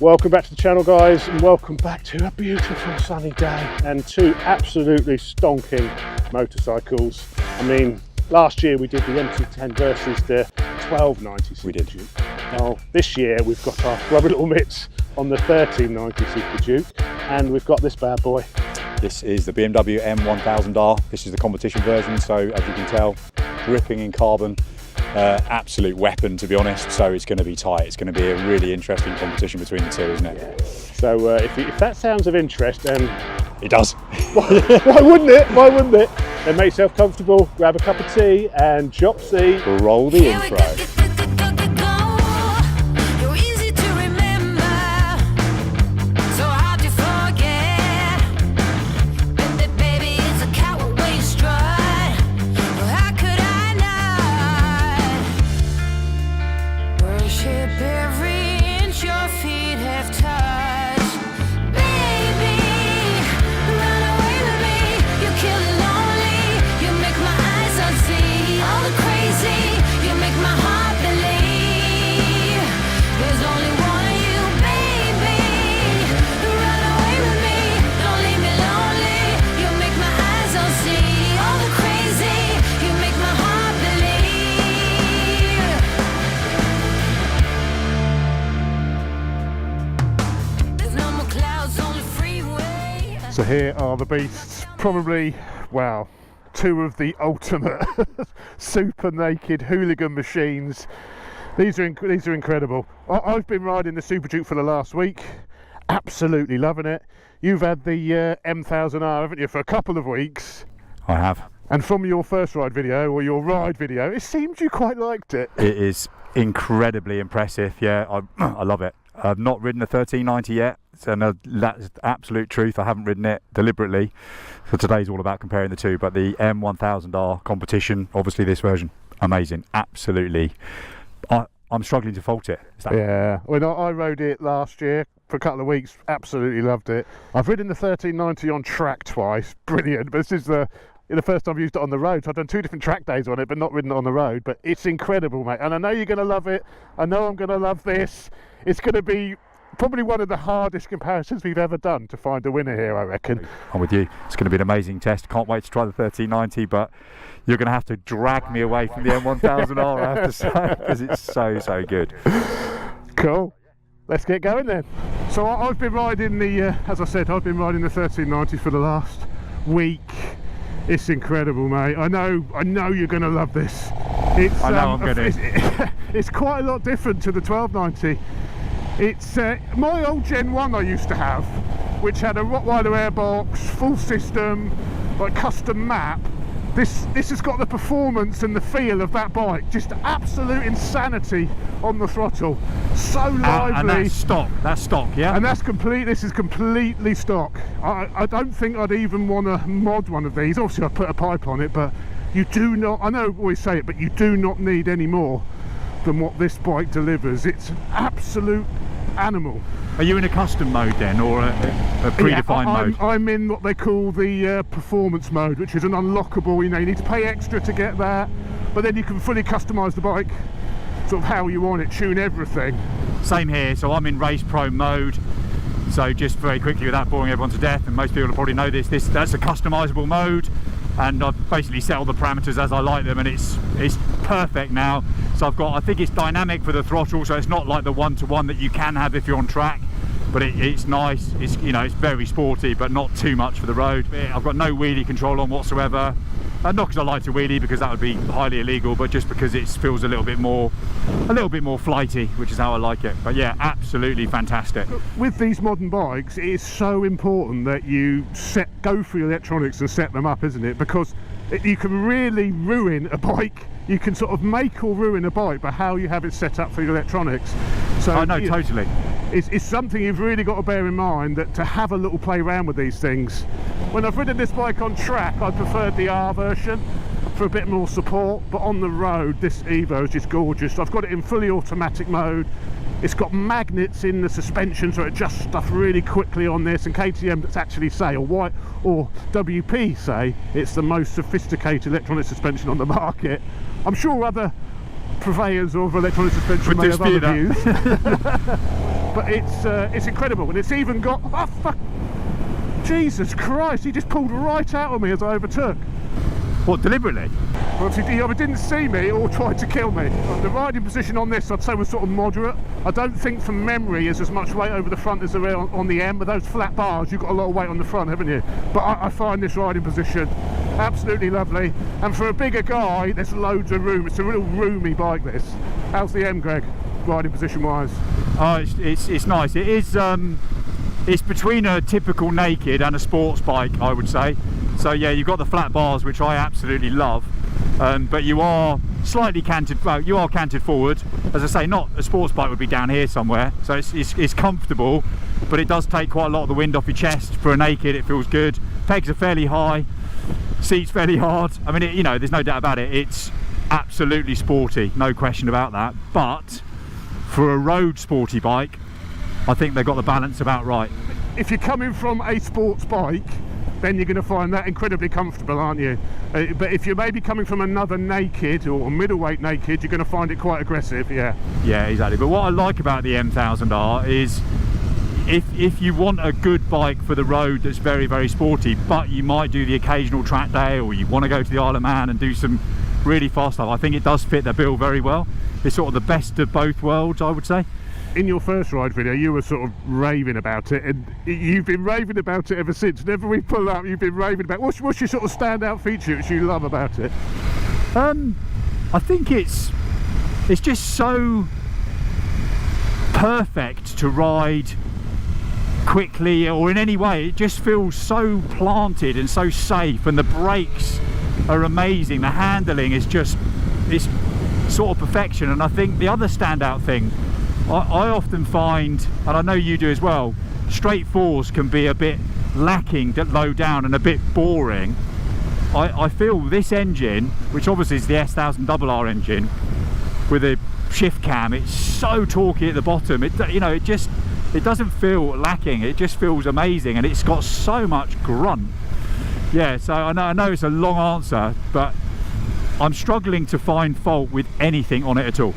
Welcome back to the channel, guys, and welcome back to a beautiful sunny day and two absolutely stonking motorcycles. I mean, last year we did the M1000R versus the 1290 Super Duke. Now this year we've got our rubber little mitts on the 1390 Super Duke, and we've got this bad boy. This is the BMW M1000R. This is the competition version, so as you can tell, dripping in carbon. Absolute weapon, to be honest, so it's going to be tight. It's going to be a really interesting competition between the two, isn't it? Yeah. So if that sounds of interest, it does. Why wouldn't it? Why wouldn't it? Then make yourself comfortable, grab a cup of tea and chopsy. Roll the intro. So here are the beasts, probably, wow, two of the ultimate super naked hooligan machines. These are incredible. I've been riding the Super Duke for the last week, absolutely loving it. You've had the M1000R, haven't you, for a couple of weeks? I have. And from your first ride video, or your ride video, it seems you quite liked it. It is incredibly impressive, yeah, I love it. I've not ridden a 1390 yet, so that's absolute truth. I haven't ridden it deliberately. So today's all about comparing the two, but the M1000R competition, obviously this version, amazing, absolutely. I'm struggling to fault it. Yeah, when I rode it last year for a couple of weeks, absolutely loved it. I've ridden the 1390 on track twice, brilliant, but this is the first time I've used it on the road. So I've done 2 different track days on it, but not ridden it on the road. But it's incredible, mate. And I know you're going to love it. I know I'm going to love this. It's going to be probably one of the hardest comparisons we've ever done to find a winner here, I reckon. I'm with you. It's going to be an amazing test. Can't wait to try the 1390, but you're going to have to drag me away from the M1000R, I have to say, because it's so good. Cool. Let's get going then. So I've been riding the, as I said, I've been riding the 1390 for the last week. It's incredible, mate. I know you're going to love this. I know I'm going to. It's quite a lot different to the 1290. It's my old Gen 1 I used to have, which had a Rottweiler airbox, full system, like custom map. This has got the performance and the feel of that bike. Just absolute insanity on the throttle. So lively. And that's stock. That's stock, yeah. And that's complete. This is completely stock. I don't think I'd even want to mod one of these. Obviously, I put a pipe on it, but you do not. I know I always say it, but you do not need any more than what this bike delivers. It's an absolute animal. Are you in a custom mode then, or a predefined mode? I'm in what they call the performance mode, which is an unlockable. You need to pay extra to get that, but then you can fully customise the bike, sort of how you want it, tune everything. Same here. So I'm in race pro mode. So just very quickly, without boring everyone to death, and most people will probably know that's a customisable mode, and I've basically set all the parameters as I like them, and it's perfect now. So I've got, I think it's dynamic for the throttle, so it's not like the one-to-one that you can have if you're on track, but it's nice. It's, you know, it's very sporty, but not too much for the road. I've got no wheelie control on whatsoever. Not because I like to wheelie, because that would be highly illegal, but just because it feels a little bit more flighty, which is how I like it. But yeah, absolutely fantastic. With these modern bikes, it is so important that you go through your electronics and set them up, isn't it? Because you can really ruin a bike. You can sort of make or ruin a bike by how you have it set up for your electronics. So I know, totally. It's something you've really got to bear in mind, that to have a little play around with these things. When I've ridden this bike on track, I preferred the R version for a bit more support, but on the road this Evo is just gorgeous. I've got it in fully automatic mode. It's got magnets in the suspension, so it adjusts stuff really quickly on this, and KTM actually say, or WP say, it's the most sophisticated electronic suspension on the market. I'm sure other purveyors of electronic suspension may have other views. but it's incredible, and it's even got, oh fuck, Jesus Christ, he just pulled right out of me as I overtook. What, deliberately? Well, he either didn't see me or tried to kill me. The riding position on this, I'd say, was sort of moderate. I don't think from memory there's as much weight over the front as there is on the M. With those flat bars, you've got a lot of weight on the front, haven't you? But I find this riding position absolutely lovely. And for a bigger guy, there's loads of room. It's a real roomy bike, this. How's the M, Greg, riding position-wise? Oh, it's nice. It is. It's between a typical naked and a sports bike, I would say. So yeah, you've got the flat bars, which I absolutely love, but you are slightly canted. Well, you are canted forward. As I say, not a sports bike would be down here somewhere. So it's comfortable, but it does take quite a lot of the wind off your chest. For a naked, it feels good. Pegs are fairly high, seats fairly hard. I mean, you know, there's no doubt about it. It's absolutely sporty, no question about that. But for a road sporty bike, I think they've got the balance about right. If you're coming from a sports bike, then you're going to find that incredibly comfortable, aren't you? But if you're maybe coming from another naked or a middleweight naked, you're going to find it quite aggressive. Yeah, exactly. But what I like about the M1000R is if you want a good bike for the road that's very, very sporty, but you might do the occasional track day, or you want to go to the Isle of Man and do some really fast stuff, I think it does fit the bill very well. It's sort of the best of both worlds, I would say. In your first ride video, you were sort of raving about it, and you've been raving about it ever since. Whenever we pull up, you've been raving about it. What's your sort of standout feature which you love about it? I think it's just so perfect to ride quickly or in any way. It just feels so planted and so safe, and the brakes are amazing. The handling is just, it's sort of perfection. And I think the other standout thing, I often find, and I know you do as well, straight fours can be a bit lacking low down and a bit boring. I feel this engine, which obviously is the S1000R engine with a shift cam, it's so torquey at the bottom. It doesn't feel lacking. It just feels amazing, and it's got so much grunt. Yeah, so I know it's a long answer, but I'm struggling to find fault with anything on it at all.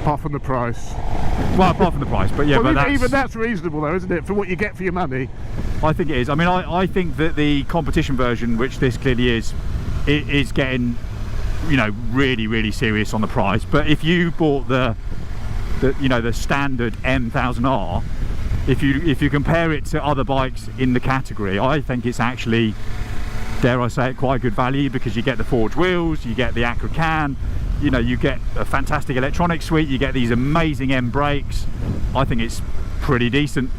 Apart from the price. Well, apart from the price, but yeah, well, but even that's reasonable though, isn't it, for what you get for your money? I think it is. I mean, I think that the competition version, which this clearly is, it is getting, you know, really, really serious on the price. But if you bought the standard M1000R, if you compare it to other bikes in the category, I think it's actually, dare I say it, quite good value, because you get the forged wheels, you get the Acra can, you know, you get a fantastic electronic suite, you get these amazing M brakes. I think it's pretty decent.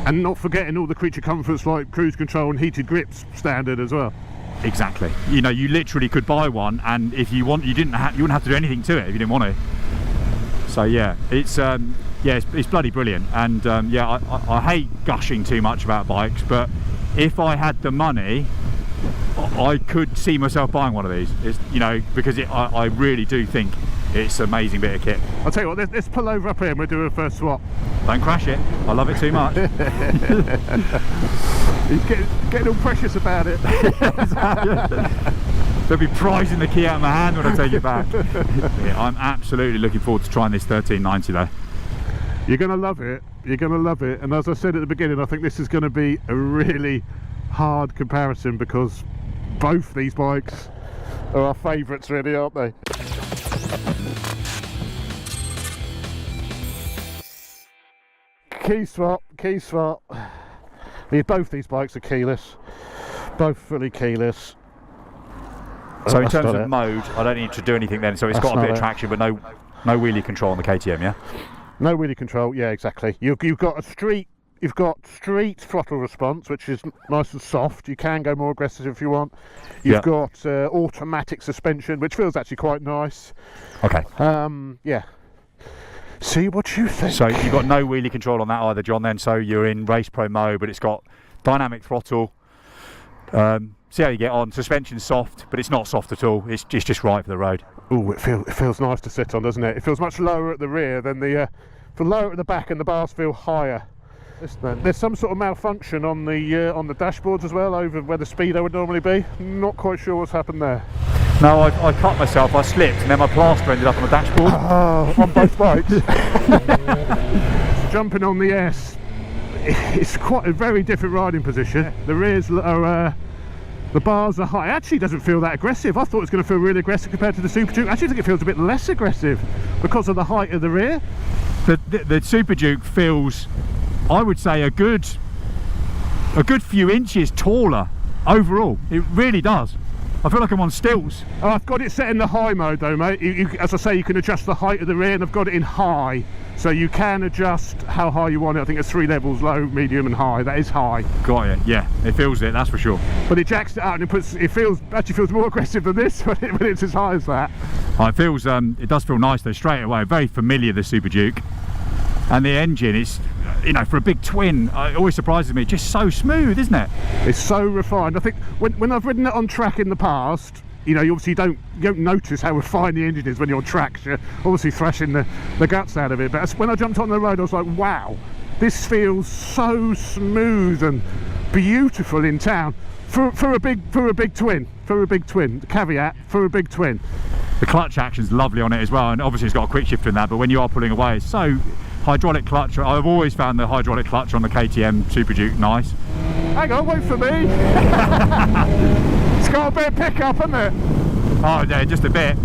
And not forgetting all the creature comforts like cruise control and heated grips standard as well. Exactly. You know, you literally could buy one, and if you want, you wouldn't have to do anything to it if you didn't want to. So yeah, it's bloody brilliant. And yeah, I hate gushing too much about bikes, but if I had the money, I could see myself buying one of these. It's, you know, because I really do think it's an amazing bit of kit. I'll tell you what, let's pull over up here and we'll do a first swap. Don't crash it. I love it too much. He's getting all precious about it. They'll be prizing the key out of my hand when I take it back. Yeah, I'm absolutely looking forward to trying this 1390 though. You're going to love it. You're going to love it. And as I said at the beginning, I think this is going to be a really hard comparison, because both these bikes are our favourites really, aren't they? Key swap. I mean, both these bikes are keyless, both fully keyless. So in terms of mode, I don't need to do anything then, so it's got a bit of traction, but no wheelie control on the KTM, yeah? No wheelie control, yeah, exactly. You've got street throttle response, which is nice and soft. You can go more aggressive if you want. You've got automatic suspension, which feels actually quite nice. Okay. Yeah. See what you think. So you've got no wheelie control on that either, John, then, so you're in race pro mode, but it's got dynamic throttle. See how you get on. Suspension's soft, but it's not soft at all. It's just right for the road. Oh, it feels nice to sit on, doesn't it? It feels much lower at the rear than the lower at the back, and the bars feel higher. There's some sort of malfunction on the dashboards as well, over where the speedo would normally be. Not quite sure what's happened there. No, I cut myself, I slipped, and then my plaster ended up on the dashboard. Oh, on both bikes. Jumping on the S, it's quite a very different riding position. The rears are, the bars are high. It actually doesn't feel that aggressive. I thought it was going to feel really aggressive compared to the Super Duke. I actually think it feels a bit less aggressive because of the height of the rear. The Super Duke feels, I would say, a good few inches taller overall. It really does. I feel like I'm on stilts. Oh, I've got it set in the high mode though, mate. As I say, you can adjust the height of the rear, and I've got it in high, so you can adjust how high you want it. I think it's 3 levels: low, medium and high. That is high. Got it. Yeah, it feels it, that's for sure. But it jacks it out, and it actually feels more aggressive than this when it's as high as that. Oh, it feels, it does feel nice though, straight away. Very familiar, the Super Duke. And the engine is, you know, for a big twin, it always surprises me, just so smooth, isn't it? It's so refined. I think when I've ridden it on track in the past, you know, you obviously don't notice how refined the engine is when you're on tracks. You're obviously thrashing the guts out of it. But when I jumped on the road, I was like, wow, this feels so smooth and beautiful in town for a big twin. The caveat, for a big twin. The clutch action's lovely on it as well, and obviously it's got a quick shifter in that, but when you are pulling away, it's so hydraulic clutch. I've always found the hydraulic clutch on the KTM Super Duke nice. Hang on, wait for me. It's got a bit of pickup, hasn't it? Oh yeah, just a bit.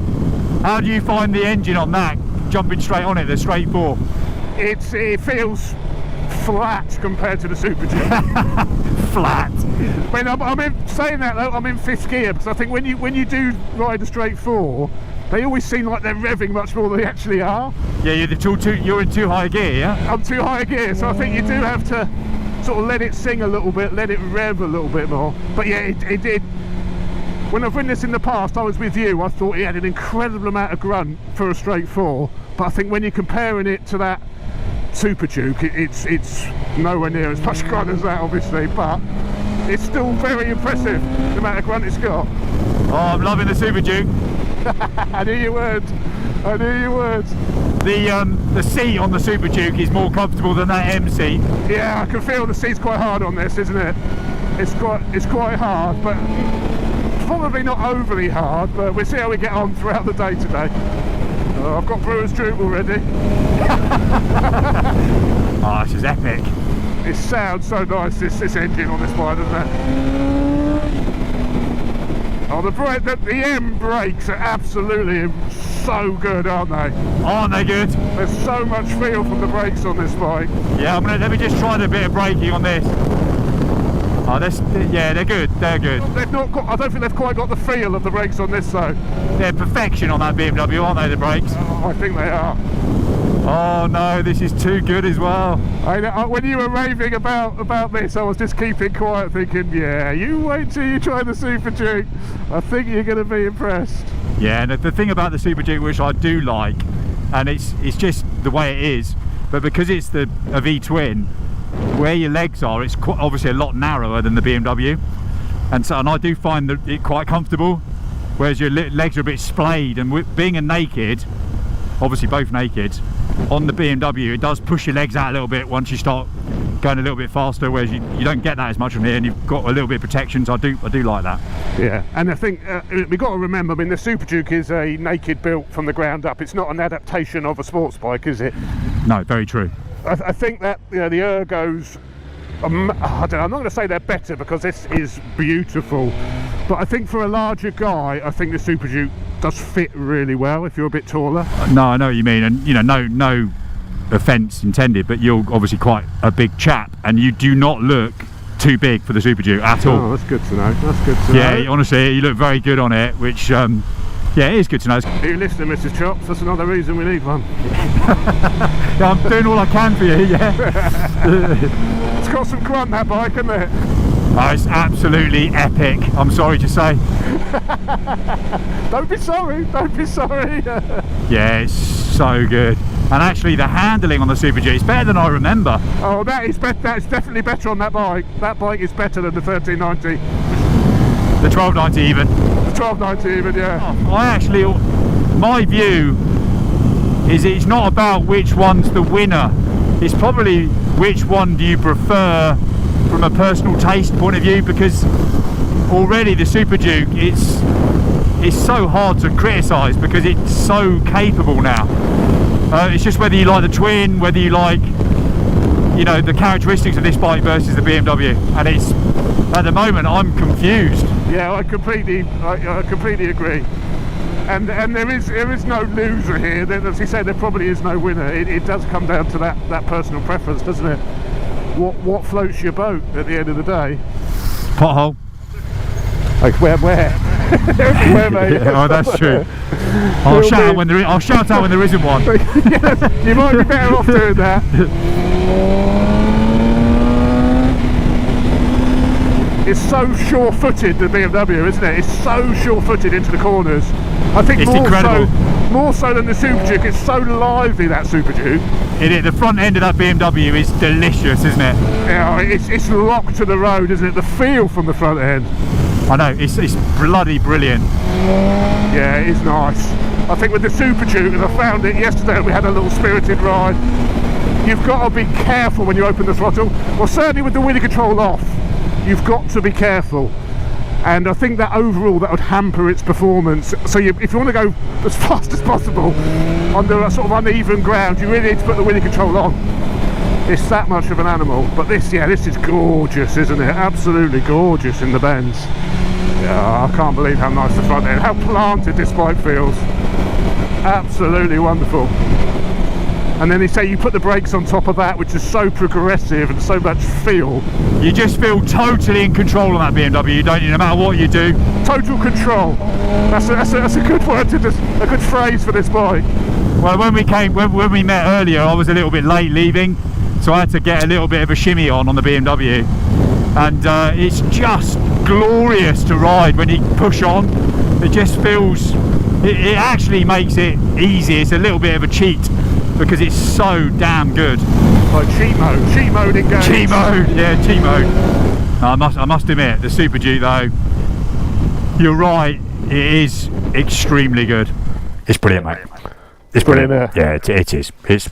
How do you find the engine on that, jumping straight on it, the straight four? It feels flat compared to the Super Duke. Flat. When I'm saying that though, I'm in 5th gear, because I think when you do ride a straight four, they always seem like they're revving much more than they actually are. Yeah, you're in too high a gear, yeah? I'm too high a gear, so I think you do have to sort of let it sing a little bit, let it rev a little bit more. But yeah, it did. When I've ridden this in the past, I was with you, I thought it had an incredible amount of grunt for a straight four. But I think when you're comparing it to that Super Duke, it's nowhere near as much grunt as that, obviously, but it's still very impressive, the amount of grunt it's got. Oh, I'm loving the Super Duke. I knew you would. I knew you would. The seat on the Super Duke is more comfortable than that M seat. Yeah, I can feel the seat's quite hard on this, isn't it? It's quite hard, but probably not overly hard. But we'll see how we get on throughout the day today. Oh, I've got brewer's droop already. Oh, this is epic. It sounds so nice, this engine on this bike, doesn't it? Oh, the M brakes are absolutely so good, aren't they? Aren't they good? There's so much feel from the brakes on this bike. Yeah, let me just try a bit of braking on this. Oh, yeah, they're good. They're good. I don't think they've quite got the feel of the brakes on this though. They're perfection on that BMW, aren't they, the brakes? Oh, I think they are. Oh no, this is too good as well. When you were raving about this, I was just keeping quiet, thinking, yeah, you wait till you try the Super Duke. I think you're going to be impressed. Yeah, and the thing about the Super Duke, which I do like, and it's just the way it is, but because it's a V-twin, where your legs are, it's obviously a lot narrower than the BMW, and I do find it quite comfortable, whereas your legs are a bit splayed, and being a naked, obviously both naked, on the BMW it does push your legs out a little bit once you start going a little bit faster, whereas you don't get that as much on here, and you've got a little bit of protection, so I do like that. Yeah, and I think we've got to remember, I mean, the Super Duke is a naked built from the ground up. It's not an adaptation of a sports bike, is it? No, very true. I think that, you know, the ergos, I don't know, I'm not going to say they're better because this is beautiful, but I think for a larger guy, I think the Super Duke does fit really well if you're a bit taller. No, I know what you mean, and you know, no offence intended, but you're obviously quite a big chap, and you do not look too big for the Super Duke at all. Oh, that's good to know. That's good to know. Yeah, honestly, you look very good on it, which yeah, it is good to know. Are you listening, Mrs. Chops? That's another reason we need one. Yeah, I'm doing all I can for you, yeah. It's got some grunt, that bike, hasn't it? Oh, it's absolutely epic, I'm sorry to say. Don't be sorry, don't be sorry. Yeah, it's so good. And actually the handling on the Super Duke is better than I remember. Oh, that's definitely better on that bike. That bike is better than the 1390. The 1290 even. The 1290 even, yeah. Oh, my view is it's not about which one's the winner. It's probably which one do you prefer from a personal taste point of view, because already the Super Duke, it's so hard to criticise because it's so capable now. It's just whether you like the twin, whether you like, you know, the characteristics of this bike versus the BMW, and it's, at the moment, I'm confused. Yeah, I completely agree. And there is no loser here. As you say, there probably is no winner. It does come down to that personal preference, doesn't it? What floats your boat at the end of the day? Pothole. Like where? Everywhere, mate. Yeah, oh, that's true. I'll shout out when there isn't one. Yes, you might be better off doing that. It's so sure-footed, the BMW, isn't it? It's so sure-footed into the corners. I think it's incredible. More so than the Super Duke. It's so lively, that Super Duke. The front end of that BMW is delicious, isn't it? Yeah, it's locked to the road, isn't it? The feel from the front end. I know, it's bloody brilliant. Yeah, it is nice. I think with the Super Duke, and I found it yesterday, we had a little spirited ride, you've got to be careful when you open the throttle. Well, certainly with the wheelie control off, you've got to be careful. And I think that overall that would hamper its performance. So if you want to go as fast as possible under a sort of uneven ground, you really need to put the wheelie control on. It's that much of an animal. But this is gorgeous, isn't it? Absolutely gorgeous in the Benz. Yeah, I can't believe how nice the front end, how planted this bike feels. Absolutely wonderful. And then they say you put the brakes on top of that, which is so progressive and so much feel. You just feel totally in control on that BMW, don't you? No matter what you do. Total control. That's a good word, a good phrase for this bike. Well, when we met earlier, I was a little bit late leaving, so I had to get a little bit of a shimmy on the BMW, and it's just glorious to ride when you push on. It just feels. It actually makes it easy. It's a little bit of a cheat, because it's so damn good. Like cheat mode engaged. Cheat mode, yeah, cheat mode. I must admit, the Super Duke though, you're right, it is extremely good. It's brilliant, mate. It's brilliant. Yeah, it is. It's.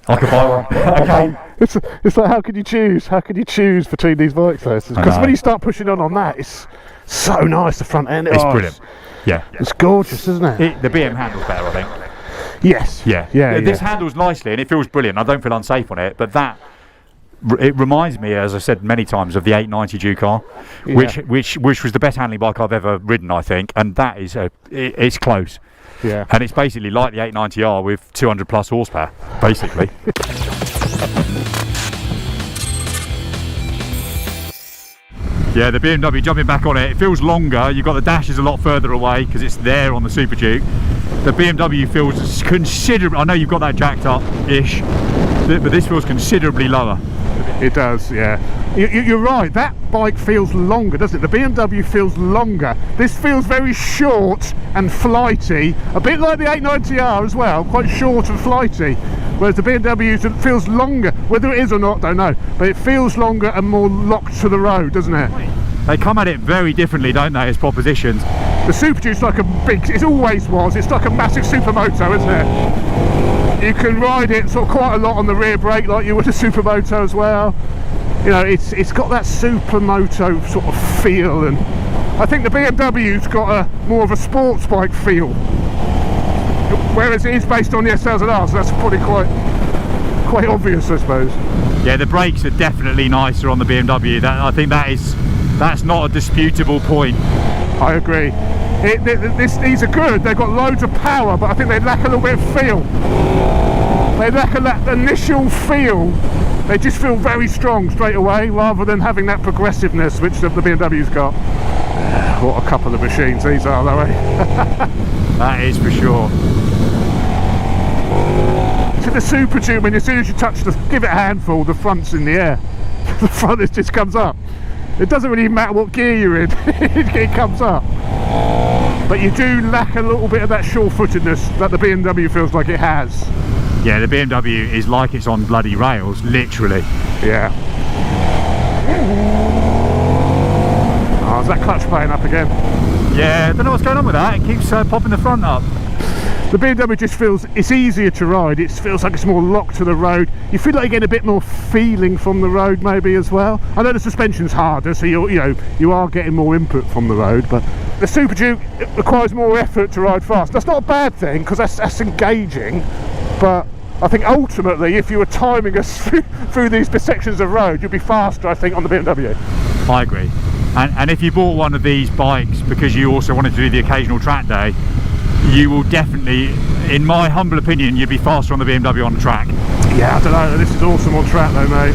I could buy one. Okay. It's like, how can you choose? How can you choose between these bikes though? Because when you start pushing on that, it's so nice. The front end. It's brilliant. Yeah. It's gorgeous, isn't it? The BM handles better, I think. Yes. Yeah. This handles nicely and it feels brilliant. I don't feel unsafe on it, but it reminds me, as I said many times, of the 890 Ducar, which was the best handling bike I've ever ridden, I think, and that is it's close. Yeah. And it's basically like the 890R with 200 plus horsepower, basically. Yeah, the BMW, jumping back on it, it feels longer. You've got the dashes a lot further away because it's there on the Super Duke. The BMW feels considerably, I know you've got that jacked up-ish, but this feels considerably lower. It does, yeah. You're right, that bike feels longer, doesn't it? The BMW feels longer. This feels very short and flighty, a bit like the 890R as well, quite short and flighty. Whereas the BMW feels longer, whether it is or not, don't know, but it feels longer and more locked to the road, doesn't it? They come at it very differently, don't they, as propositions? The Super Duke's like a big, it always was, it's like a massive supermoto, isn't it? You can ride it sort of quite a lot on the rear brake like you would a supermoto as well. You know, it's got that supermoto sort of feel, and I think the BMW's got more of a sports bike feel. Whereas it is based on the M1000R, so that's probably quite obvious, I suppose. Yeah, the brakes are definitely nicer on the BMW. I think that's not a disputable point. I agree. These are good. They've got loads of power, but I think they lack a little bit of feel. They lack that initial feel. They just feel very strong straight away, rather than having that progressiveness which the BMW's got. What a couple of machines these are, though, eh? That is for sure. To the Super Duke, as soon as you give it a handful, the front's in the air. The front just comes up. It doesn't really matter what gear you're in, it comes up. But you do lack a little bit of that sure-footedness that the BMW feels like it has. Yeah, the BMW is like it's on bloody rails, literally. Yeah. Oh, is that clutch playing up again? Yeah, I don't know what's going on with that. It keeps popping the front up. The BMW just feels, it's easier to ride, it feels like it's more locked to the road. You feel like you're getting a bit more feeling from the road maybe as well. I know the suspension's harder, so you are getting more input from the road, but the Super Duke, it requires more effort to ride fast. That's not a bad thing, because that's engaging, but I think ultimately if you were timing us through these sections of road, you'd be faster, I think, on the BMW. I agree. And if you bought one of these bikes because you also wanted to do the occasional track day, you will definitely, in my humble opinion, you'd be faster on the BMW on the track. Yeah, I don't know, this is awesome on track though, mate.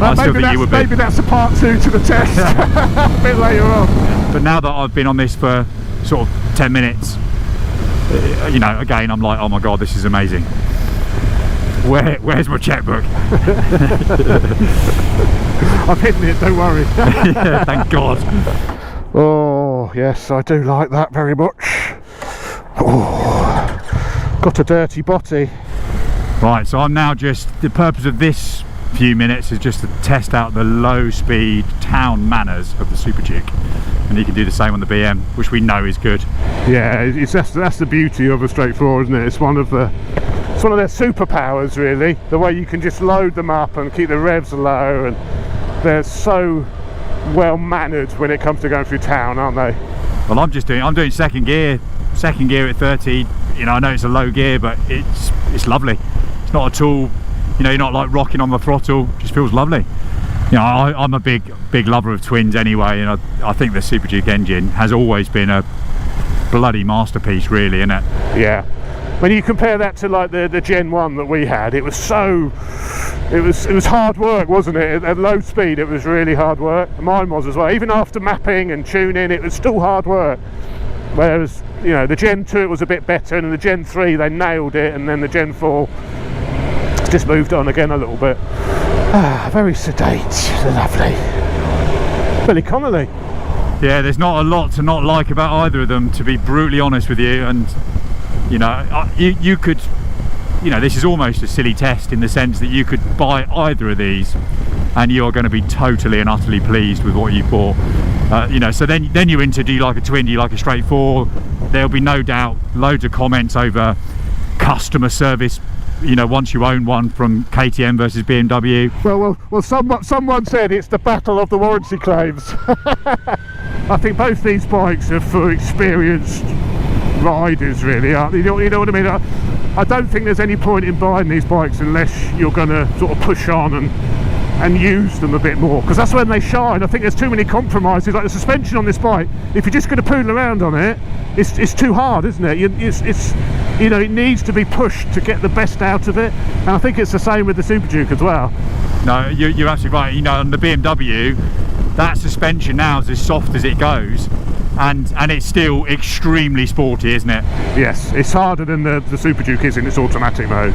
I still think you would be. Maybe that's a part 2 to the test, a bit later on. But now that I've been on this for sort of 10 minutes, you know, again, I'm like, oh my God, this is amazing. Where's my checkbook? I've hidden it, don't worry. Yeah, thank God. Oh, yes, I do like that very much. Oh, got a dirty body. Right, so I'm now just, the purpose of this few minutes is just to test out the low speed town manners of the Super Duke. And you can do the same on the BM, which we know is good. Yeah, that's the beauty of a straight four, isn't it? It's one of their superpowers, really. The way you can just load them up and keep the revs low, and they're so well mannered when it comes to going through town, aren't they? Well, I'm doing second gear at 30. You know, I know it's a low gear, but it's lovely. It's not at all, you know, you're not like rocking on the throttle. It just feels lovely. You know, I'm a big lover of twins anyway, and I think the Super Duke engine has always been a bloody masterpiece, really, isn't it? Yeah. When you compare that to like the Gen 1 that we had, it was hard work, wasn't it? At low speed, it was really hard work. Mine was as well. Even after mapping and tuning, it was still hard work. Whereas, you know, the Gen 2 it was a bit better, and the Gen 3 they nailed it, and then the Gen 4 just moved on again a little bit. Ah, very sedate, lovely. Billy Connolly. Yeah, there's not a lot to not like about either of them, to be brutally honest with you. And you know, you could, you know, this is almost a silly test in the sense that you could buy either of these and you are going to be totally and utterly pleased with what you bought. You know, so then you're into, do you like a twin, do you like a straight four? There'll be no doubt loads of comments over customer service, you know, once you own one, from KTM versus BMW. Well, someone said it's the battle of the warranty claims. I think both these bikes are for experienced riders, really, aren't they? You know what I mean? I don't think there's any point in buying these bikes unless you're going to sort of push on and use them a bit more, because that's when they shine. I think there's too many compromises. Like the suspension on this bike, if you're just going to poodle around on it, it's too hard, isn't it? It's you know, it needs to be pushed to get the best out of it, and I think it's the same with the Super Duke as well. No, you're absolutely right. You know, on the BMW, that suspension now is as soft as it goes, and it's still extremely sporty, isn't it? Yes, it's harder than the Super Duke is in its automatic mode.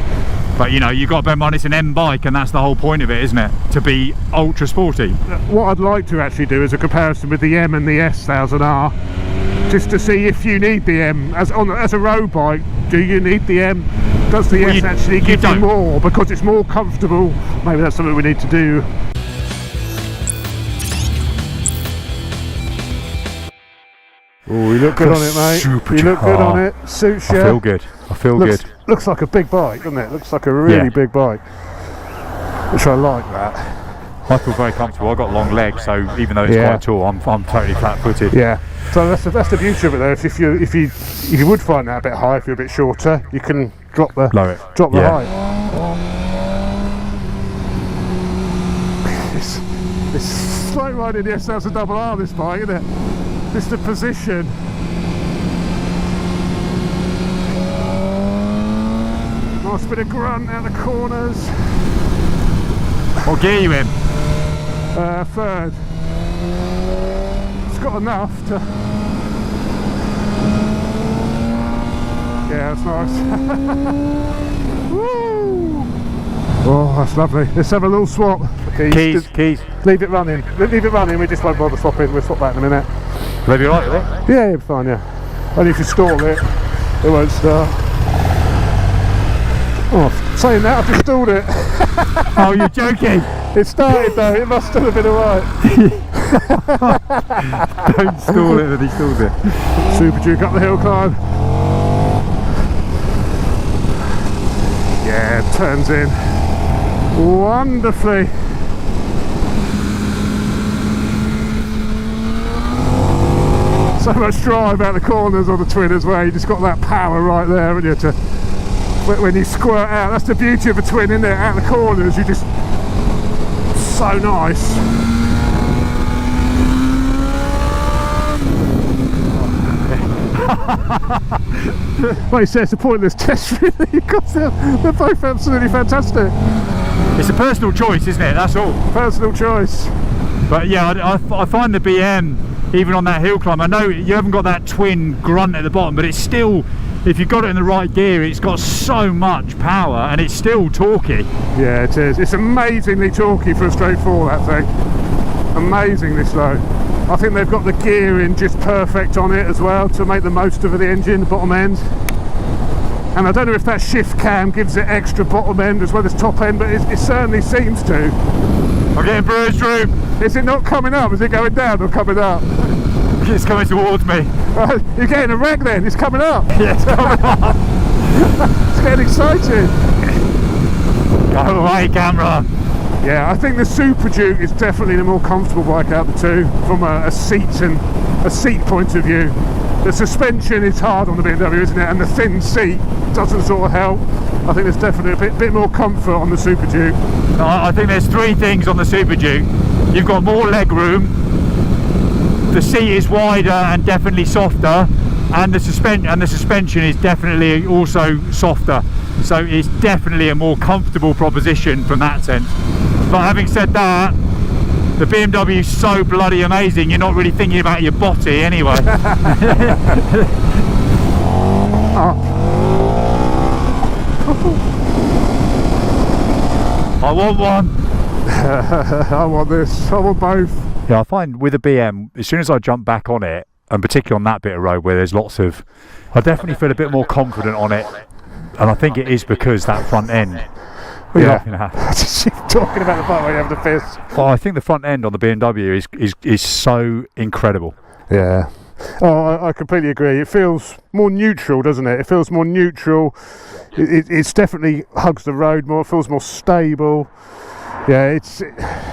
But you know, you've got to bear in mind it's an M bike, and that's the whole point of it, isn't it? To be ultra sporty. What I'd like to actually do is a comparison with the M and the M1000R, just to see if you need the M as a road bike. Do you need the M? Does the S actually give you more because it's more comfortable? Maybe that's something we need to do. Oh, you look good on it, mate. You look good on it. Suits you. I feel good. I feel good. Looks like a big bike, doesn't it? Looks like a really big bike. Which I like that. I feel very comfortable. I've got long legs, so even though it's quite tall, I'm totally flat-footed. Yeah. So that's the beauty of it, though. If you would find that a bit high, if you're a bit shorter, you can drop the height. It's slow riding the M1000R, this bike, isn't it? Just the position. Nice bit of grunt out the corners. What gear are you in? Third. It's got enough to... Yeah, that's nice. Woo! Oh, that's lovely. Let's have a little swap. Keys. Leave it running. We just won't bother swapping. We'll swap that in a minute. Will you right with it? Yeah, you'll be fine, yeah. Only if you stall it, it won't start. Oh, saying that, I've just stalled it. Oh, you're joking? It started though, it must still have been alright. Don't stall it, then he stalls it. Super Duke up the hill climb. Yeah, it turns in wonderfully. So much drive out the corners on the twin as well. You just got that power right there, haven't you, to when you squirt out. That's the beauty of a twin, isn't it? Out the corners, you just so nice. Like you said, it's a pointless test really, because they're both absolutely fantastic. It's a personal choice, isn't it? That's all. Personal choice. But yeah, I find the BM, even on that hill climb, I know you haven't got that twin grunt at the bottom, but it's still, if you've got it in the right gear, it's got so much power and it's still torquey. Yeah, it is. It's amazingly torquey for a straight four, that thing. Amazingly slow. I think they've got the gearing just perfect on it as well to make the most of the engine, the bottom end. And I don't know if that shift cam gives it extra bottom end as well as top end, but it certainly seems to. I'm getting bruised through. Is it not coming up? Is it going down or coming up? It's coming towards me. You're getting a wreck then, it's coming up. Yeah, it's coming up. It's getting exciting. Go away, camera. Yeah, I think the Super Duke is definitely the more comfortable bike out of the two from a seat point of view. The suspension is hard on the BMW, isn't it? And the thin seat doesn't sort of help. I think there's definitely a bit more comfort on the Super Duke. I think there's three things on the Super Duke. You've got more leg room, the seat is wider and definitely softer, and the suspension is definitely also softer. So it's definitely a more comfortable proposition from that sense. But having said that, the BMW is so bloody amazing, you're not really thinking about your body anyway. I want one. I want this. I want both. Yeah, I find with a BM, as soon as I jump back on it, and particularly on that bit of road where there's lots of, I definitely feel a bit more confident on it. And I think it is because that front end. Yeah. Talking about the part where you have the fist. Well, I think the front end on the BMW is so incredible. Yeah. Oh, I completely agree. It feels more neutral, doesn't it? It feels more neutral. It's definitely hugs the road more. It feels more stable. Yeah,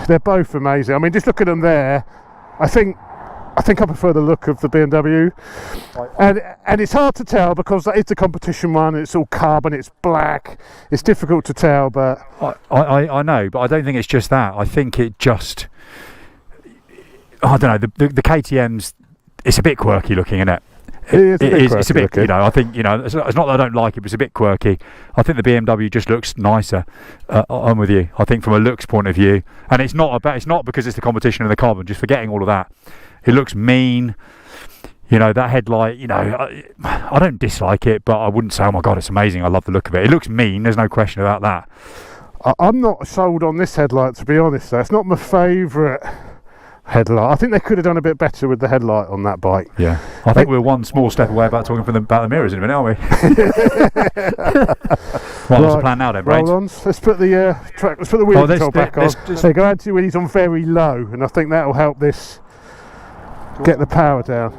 they're both amazing. I mean, just look at them there. I think I prefer the look of the BMW, and it's hard to tell because that is the competition one. It's all carbon, it's black. It's difficult to tell, but I know, but I don't think it's just that. I think it just, I don't know. The KTM's, it's a bit quirky looking, isn't it? It's a bit, you know, I think, you know, it's not that I don't like it, but it's a bit quirky. I think the BMW just looks nicer. I'm with you. I think from a looks point of view, and it's not because it's the competition of the carbon, just forgetting all of that. It looks mean, you know, that headlight, you know, I don't dislike it, but I wouldn't say, oh my God, it's amazing, I love the look of it. It looks mean, there's no question about that. I'm not sold on this headlight, to be honest, though. It's not my favourite headlight. I think they could have done a bit better with the headlight on that bike. Yeah, I think we're one small step away about talking about the mirrors in a minute, aren't we? Right, what's the plan now then, Brains? Roll on. Let's put the wheel control back on. So go out to when he's on very low, and I think that will help this get the power down.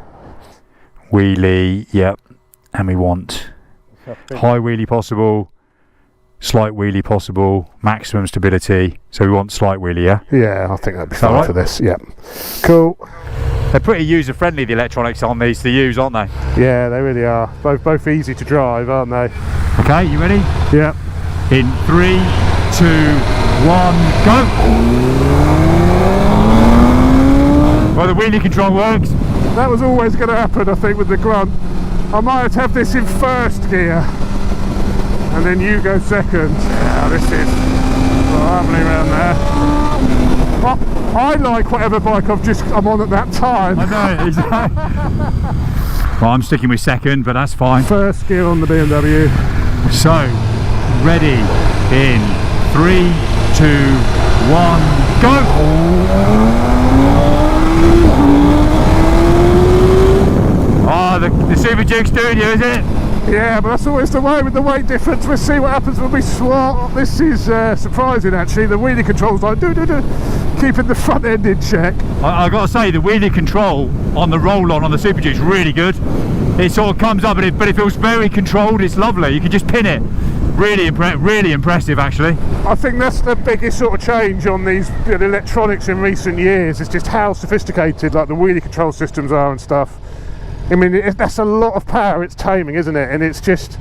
Wheelie, yep, and we want high wheelie possible, slight wheelie possible, maximum stability. So we want slight wheelie, yeah? Yeah, I think that'd be fine right for this. Yep. Cool. They're pretty user friendly, the electronics on these to use, aren't they? Yeah, they really are. Both easy to drive, aren't they? Okay, you ready? Yep. In 3, 2, 1, go! Well, the wheelie control works. That was always going to happen, I think, with the grunt. I might have this in first gear, and then you go second. Yeah, this is lovely around there. I like whatever bike I'm on at that time. I know, exactly. Well, I'm sticking with second, but that's fine. First gear on the BMW. So, ready in 3, 2, 1, go! Oh, the Super Duke's doing you, is it? Yeah, but that's always the way with the weight difference. We'll see what happens when we swap. This is surprising, actually. The wheelie control's like keeping the front end in check. I got to say, the wheelie control on the roll-on on the Super Duke's really good. It sort of comes up, but it feels very controlled. It's lovely. You can just pin it. Really impressive actually. I think that's the biggest sort of change on these electronics in recent years. It's just how sophisticated like the wheelie control systems are and stuff. I mean, that's a lot of power it's taming, isn't it? And it's just...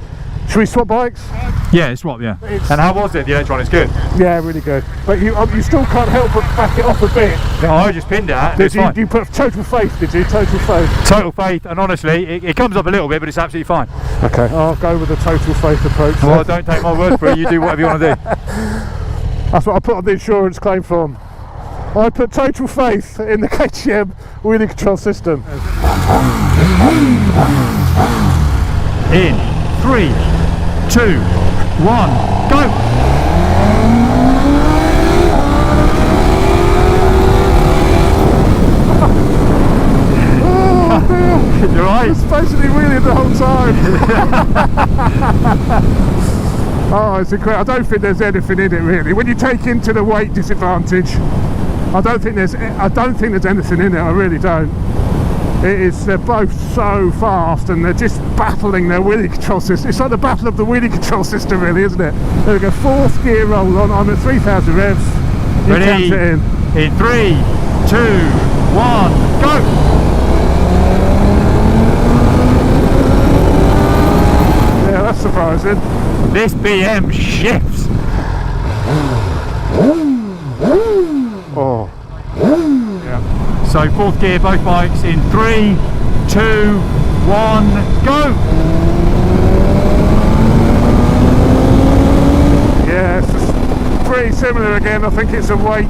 Should we swap bikes? Yeah, swap, yeah. And how was it? The electronics good? Yeah, really good. But you still can't help but back it off a bit. No, I just pinned it out. You put total faith, did you? Total faith? Total faith, and honestly, it comes up a little bit, but it's absolutely fine. Okay, I'll go with the total faith approach. Well, don't take my word for it, you do whatever you want to do. That's what I put on the insurance claim form. I put total faith in the KTM wheelie control system. In 3, 2, 1, go! Oh dear! You're right. It's basically wheeling the whole time. Oh, it's incredible. I don't think there's anything in it really. When you take into the weight disadvantage, I don't think there's anything in it. I really don't. They're both so fast and they're just battling their wheelie control system. It's like the battle of the wheelie control system really, isn't it? There we go, 4th gear roll on. I'm at 3,000 revs. You Ready? count it in 3, 2, 1, go! Yeah, that's surprising. This BM shifts. Oh. Yeah. So 4th gear, both bikes in 3, 2, 1, go! Yeah, it's pretty similar again. I think it's a weight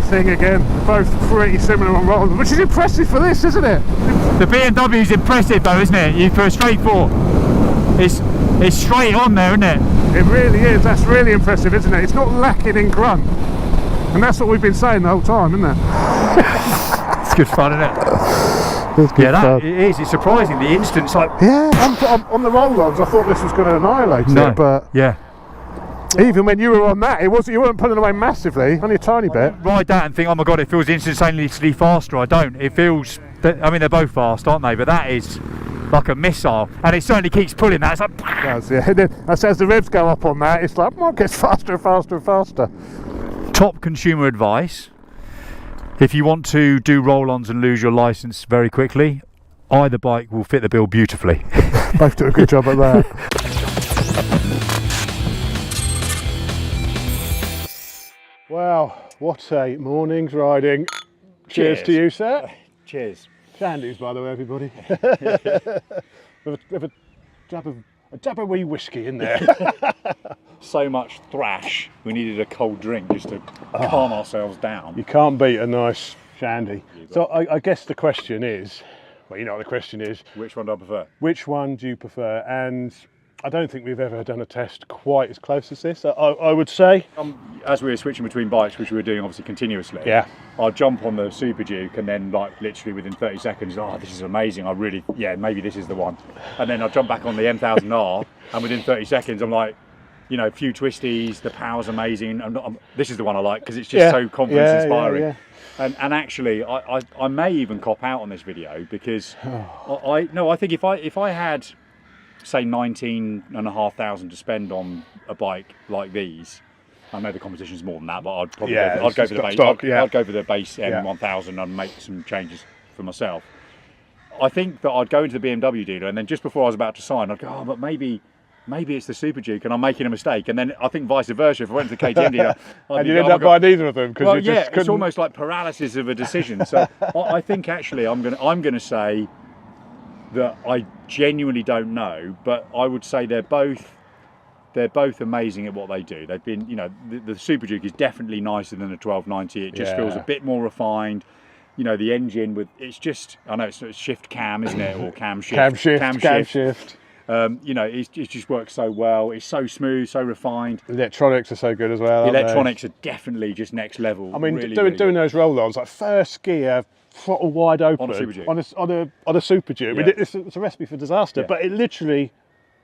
thing again. Both pretty similar on rollers, which is impressive for this, isn't it? The BMW is impressive though, isn't it? For a straight 4. It's straight on there, isn't it? It really is. That's really impressive, isn't it? It's not lacking in grunt. And that's what we've been saying the whole time, isn't it? It's good fun, isn't it? It's good fun. It is. It's surprising the instant. Like, yeah, on the roll-ons, I thought this was going to annihilate it, but yeah. Even when you were on that, you weren't pulling away massively, only a tiny bit. Ride that and think, oh my god, it feels instantaneously faster. I don't. It feels. I mean, they're both fast, aren't they? But that is like a missile, and it certainly keeps pulling that. It's like. It does, yeah. And then, as the revs go up on that, it's like, it gets faster and faster and faster. Top consumer advice: if you want to do roll-ons and lose your license very quickly, either bike will fit the bill beautifully. Both do a good job at that. Well, what a morning's riding. Cheers to you, sir. Cheers. Shandy's, by the way, everybody. With a dab of wee whiskey in there. So much thrash, we needed a cold drink just to calm ourselves down. You can't beat a nice shandy. So I guess the question is, well, you know what the question is. Which one do I prefer? Which one do you prefer? And I don't think we've ever done a test quite as close as this, I would say. As we were switching between bikes, which we were doing obviously continuously, yeah, I'd jump on the Super Duke and then like literally within 30 seconds, oh, this is amazing, maybe this is the one. And then I'd jump back on the M1000R and within 30 seconds I'm like, you know, a few twisties, the power's amazing, this is the one I like because it's just so confidence inspiring. Yeah. And actually, I may even cop out on this video because I think if I had, say, 19,500 to spend on a bike like these, I know the competition's more than that, but I'd probably go for the base. I'd go for the base M1000 and make some changes for myself. I think that I'd go into the BMW dealer and then just before I was about to sign, I'd go, oh, but maybe it's the Super Duke and I'm making a mistake. And then I think vice versa, if I went to the KTM dealer, and you end up buying neither of them because well, you just couldn't. It's almost like paralysis of a decision. So I think actually I'm gonna say that I genuinely don't know, but I would say they're both amazing at what they do. They've been, you know, the Super Duke is definitely nicer than the 1290. It just feels a bit more refined. You know, the engine with, it's just, I know it's shift cam, isn't it, or cam shift. Cam shift. You know, it just works so well. It's so smooth, so refined. The electronics are so good as well. The electronics are definitely just next level. I mean, doing those roll-ons, like first gear, throttle wide open on a Super Duke. I mean, it's a recipe for disaster, but it literally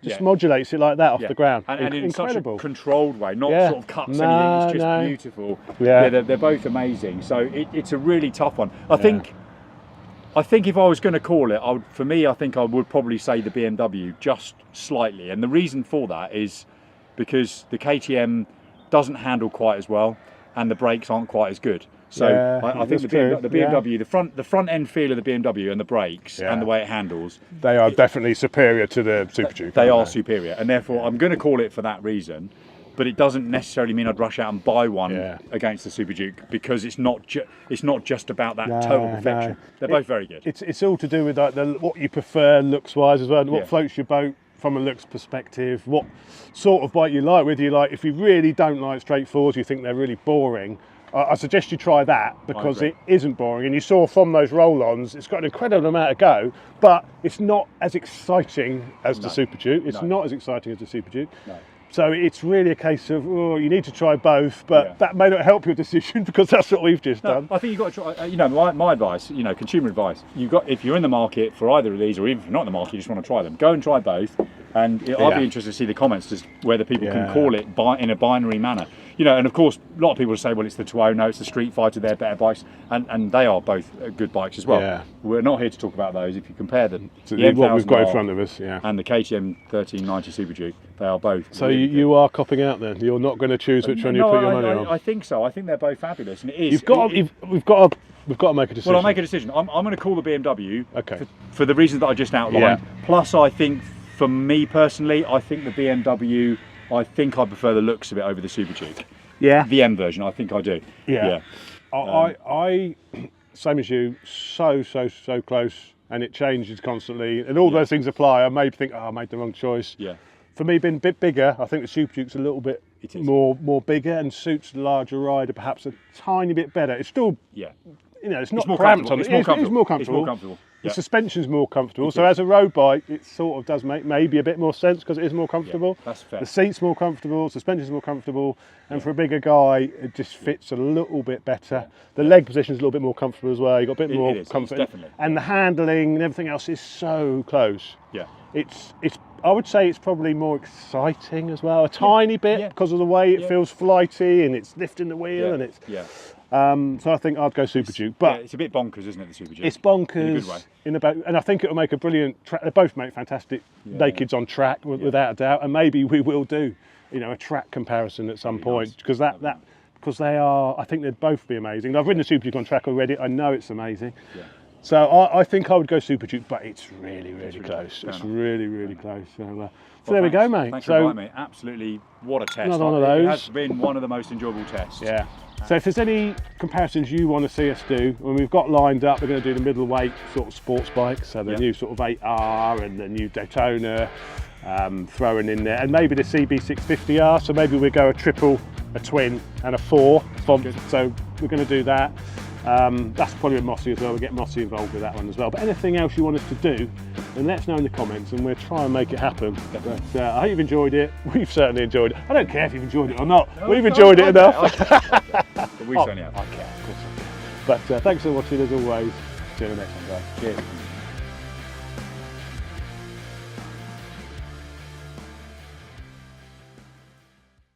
just modulates it like that off the ground. And in such a controlled way, not sort of cuts anything. It's just beautiful. Yeah, they're both amazing. So it's a really tough one. I think I think if I was going to call it, for me, I think I would probably say the BMW just slightly. And the reason for that is because the KTM doesn't handle quite as well and the brakes aren't quite as good. So I think the BMW, the front end feel of the BMW and the brakes and the way it handles. They are definitely superior to the Super Duke. They are superior. And therefore I'm going to call it for that reason. But it doesn't necessarily mean I'd rush out and buy one against the Super Duke, because it's not just about that total perfection. They're both very good. It's all to do with like what you prefer looks wise as well, what floats your boat from a looks perspective, what sort of bike you like. Whether you like, if you really don't like straight fours, you think they're really boring, I suggest you try that, because it isn't boring. And you saw from those roll-ons, it's got an incredible amount of go, but it's not as exciting as the Super Duke. It's not as exciting as the Super Duke. No. So it's really a case of, you need to try both, but that may not help your decision, because that's what we've just done. I think you've got to try, you know, my advice, you know, consumer advice, if you're in the market for either of these, or even if you're not in the market, you just want to try them, go and try both. And I'd be interested to see the comments as whether people can call it in a binary manner. You know, and of course, a lot of people say, well, it's the Tuono, it's the Street Fighter, they're better bikes, and they are both good bikes as well. Yeah. We're not here to talk about those. If you compare them, to what we've got in front of us, and the KTM 1390 Super Duke, they are both. So really you are copping out then? You're not going to choose which one you put your money on? I think so. I think they're both fabulous, and it is. We've got to make a decision. Well, I'll make a decision. I'm going to call the BMW for the reasons that I just outlined. Yeah. Plus, I think, for me personally, I think the BMW, I prefer the looks of it over the Super Duke. Yeah. The M version, I think I do. Yeah. I same as you, so close, and it changes constantly, and all those things apply. I may think, I made the wrong choice. Yeah. For me, being a bit bigger, I think the Super Duke's a little bit more bigger and suits the larger rider perhaps a tiny bit better. It's still, you know, it's not cramped on it. It's more comfortable. The suspension's more comfortable, so as a road bike, it sort of does make maybe a bit more sense, because it is more comfortable. Yeah, that's fair. The seat's more comfortable, suspension's more comfortable, and for a bigger guy, it just fits a little bit better. The leg position's a little bit more comfortable as well. You've got a bit more comfort, definitely. And the handling and everything else is so close. Yeah, it's. I would say it's probably more exciting as well, a tiny bit, because of the way it feels flighty, and it's lifting the wheel, and it's. So I think I'd go Super Duke, but it's a bit bonkers, isn't it, the Super Duke? It's bonkers in a good way, and I think it'll make a brilliant. They both make fantastic nakeds on track, without a doubt, and maybe we will do, you know, a track comparison at some point, because because they are. I think they'd both be amazing. I've ridden the Super Duke on track already. I know it's amazing. Yeah. So I think I would go Super Duke, but it's really close. It's really close. So there we go, mate. Thanks for inviting me. Absolutely, what a test! Another one of those. It has been one of the most enjoyable tests. Yeah. So if there's any comparisons you want to see us do, when we've got lined up, we're going to do the middleweight sort of sports bikes, so the new sort of 8R and the new Daytona, throwing in there, and maybe the CB650R. So maybe we go a triple, a twin, and a 4. So we're going to do that. That's probably with Mossy as well. We'll get Mossy involved with that one as well. But anything else you want us to do, then let us know in the comments, and we'll try and make it happen. But I hope you've enjoyed it. We've certainly enjoyed it. I don't care if you've enjoyed it or not. We've enjoyed it enough. But we certainly have. I care, of course I do. But thanks for watching as always. See you in the next one, guys. Cheers.